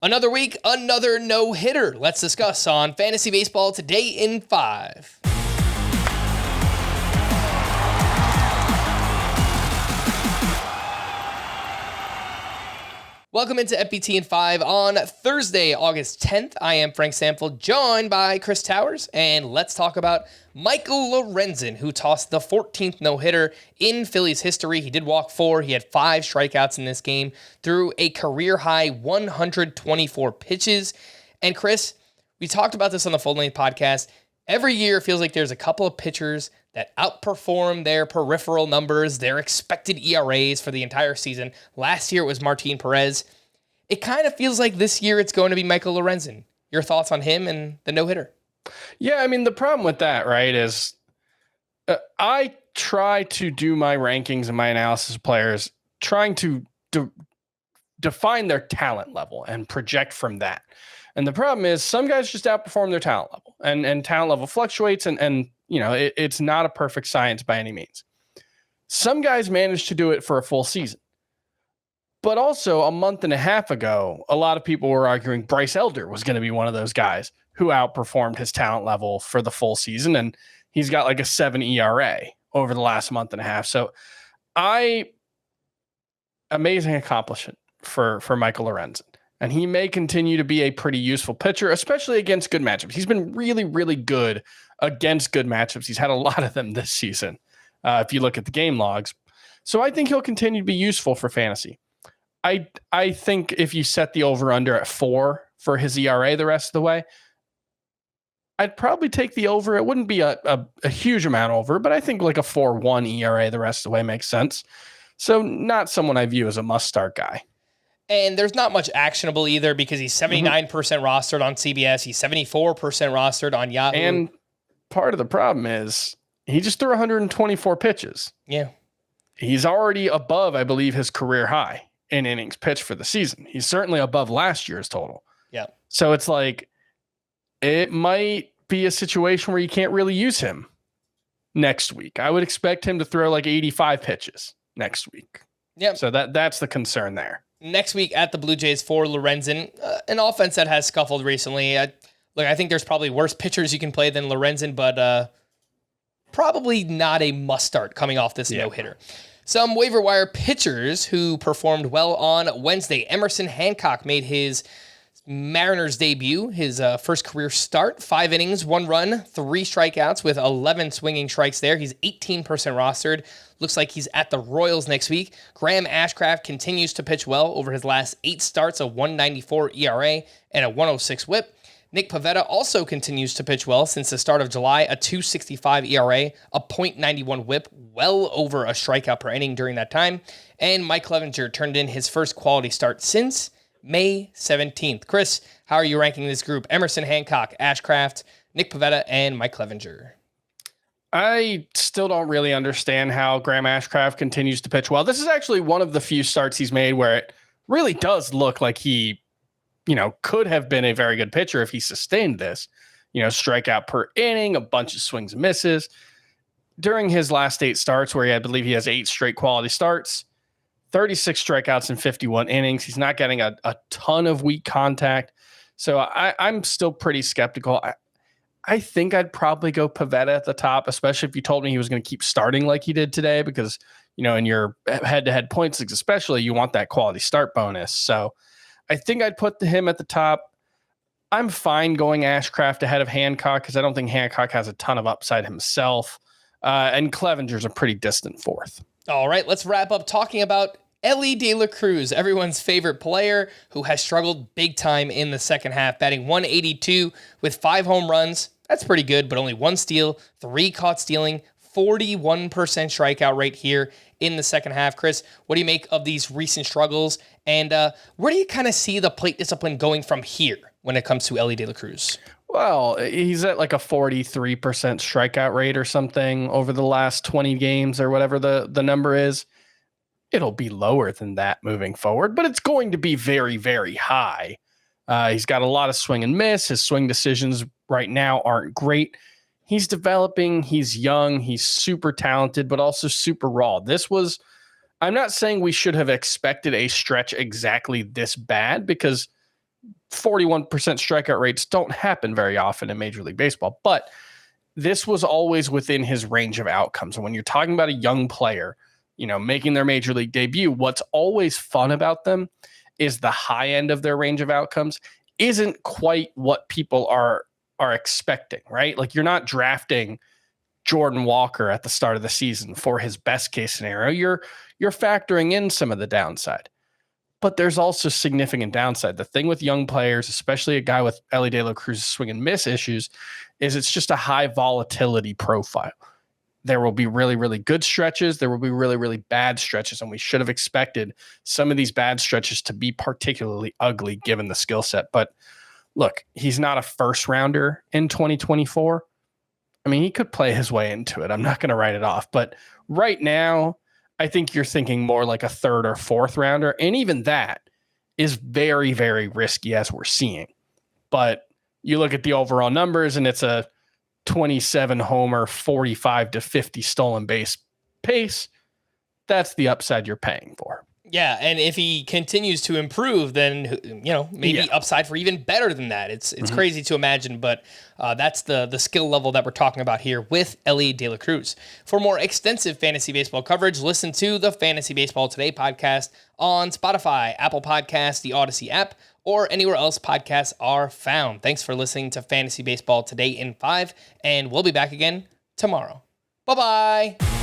Another week, another no-hitter. Let's discuss on Fantasy Baseball Today in 5. Welcome into FBT in 5 on Thursday, August 10th. I am Frank Sample, joined by Chris Towers, and let's talk about Michael Lorenzen, who tossed the 14th no-hitter in Phillies history. He did walk 4. He had 5 strikeouts in this game, threw a career-high 124 pitches. And Chris, we talked about this on the Full Length podcast. Every year, it feels like there's a couple of pitchers that outperform their peripheral numbers, their expected ERAs for the entire season. Last year, it was Martin Perez. It kind of feels like this year it's going to be Michael Lorenzen. Your thoughts on him and the no-hitter? Yeah, I mean, the problem with that, right, is I try to do my rankings and my analysis of players, trying to define their talent level and project from that. And the problem is some guys just outperform their talent level, and talent level fluctuates, and you know, it's not a perfect science by any means. Some guys manage to do it for a full season. But also a month and a half ago, a lot of people were arguing Bryce Elder was going to be one of those guys who outperformed his talent level for the full season. And he's got like a 7 ERA over the last month and a half. So amazing accomplishment for Michael Lorenzen. And he may continue to be a pretty useful pitcher, especially against good matchups. He's been really, really good against good matchups. He's had a lot of them this season, if you look at the game logs. So I think he'll continue to be useful for fantasy. I think if you set the over-under at 4 for his ERA the rest of the way, I'd probably take the over. It wouldn't be a huge amount over, but I think like a 4.1 ERA the rest of the way makes sense. So not someone I view as a must-start guy. And there's not much actionable either because he's 79% rostered on CBS. He's 74% rostered on Yahoo. And part of the problem is he just threw 124 pitches. Yeah. He's already above, I believe, his career high in innings pitched for the season. He's certainly above last year's total. Yeah. So it's like, it might be a situation where you can't really use him next week. I would expect him to throw like 85 pitches next week. Yeah. So that's the concern there. Next week at the Blue Jays for Lorenzen, an offense that has scuffled recently. I think there's probably worse pitchers you can play than Lorenzen, but probably not a must-start coming off this no-hitter. Some waiver wire pitchers who performed well on Wednesday. Emerson Hancock made his Mariners debut, his first career start. 5 innings, 1 run, 3 strikeouts with 11 swinging strikes there. He's 18% rostered. Looks like he's at the Royals next week. Graham Ashcraft continues to pitch well over his last 8 starts, a 1.94 ERA and a 1.06 whip. Nick Pivetta also continues to pitch well since the start of July, a 2.65 ERA, a .91 whip, well over a strikeout per inning during that time. And Mike Clevinger turned in his first quality start since May 17th. Chris, how are you ranking this group? Emerson Hancock, Ashcraft, Nick Pivetta, and Mike Clevinger. I still don't really understand how Graham Ashcraft continues to pitch well. This is actually one of the few starts he's made where it really does look like he, could have been a very good pitcher if he sustained this. Strikeout per inning, a bunch of swings and misses. During his last 8 starts, where I believe he has 8 straight quality starts, 36 strikeouts in 51 innings. He's not getting a ton of weak contact. So I'm still pretty skeptical. I think I'd probably go Pivetta at the top, especially if you told me he was going to keep starting like he did today, because, in your head-to-head points leagues especially, you want that quality start bonus. So I think I'd put him at the top. I'm fine going Ashcraft ahead of Hancock because I don't think Hancock has a ton of upside himself. And Clevinger's a pretty distant 4th. All right, let's wrap up talking about Elly De La Cruz, everyone's favorite player who has struggled big time in the second half, batting .182 with 5 home runs. That's pretty good, but only 1 steal, 3 caught stealing, 41% strikeout rate here in the second half. Chris, what do you make of these recent struggles? And where do you kind of see the plate discipline going from here when it comes to Elly De La Cruz? Well, he's at like a 43% strikeout rate or something over the last 20 games or whatever the number is. It'll be lower than that moving forward, but it's going to be very, very high. He's got a lot of swing and miss. His swing decisions right now aren't great. He's developing. He's young. He's super talented, but also super raw. I'm not saying we should have expected a stretch exactly this bad, because 41% strikeout rates don't happen very often in Major League Baseball, but this was always within his range of outcomes. And when you're talking about a young player, making their Major League debut, what's always fun about them is the high end of their range of outcomes isn't quite what people are expecting, right? Like, you're not drafting Jordan Walker at the start of the season for his best case scenario. You're factoring in some of the downside. But there's also significant downside. The thing with young players, especially a guy with Elly De La Cruz's swing and miss issues, is it's just a high volatility profile. There will be really, really good stretches. There will be really, really bad stretches. And we should have expected some of these bad stretches to be particularly ugly given the skill set. But look, he's not a first rounder in 2024. I mean, he could play his way into it. I'm not going to write it off. But right now, I think you're thinking more like a third or fourth rounder. And even that is very, very risky, as we're seeing. But you look at the overall numbers and it's a 27 homer, 45 to 50 stolen base pace. That's the upside you're paying for. Yeah, and if he continues to improve, then maybe upside for even better than that. It's crazy to imagine, but that's the skill level that we're talking about here with Elly De La Cruz. For more extensive fantasy baseball coverage, listen to the Fantasy Baseball Today podcast on Spotify, Apple Podcasts, the Audacy app, or anywhere else podcasts are found. Thanks for listening to Fantasy Baseball Today in 5, and we'll be back again tomorrow. Bye-bye.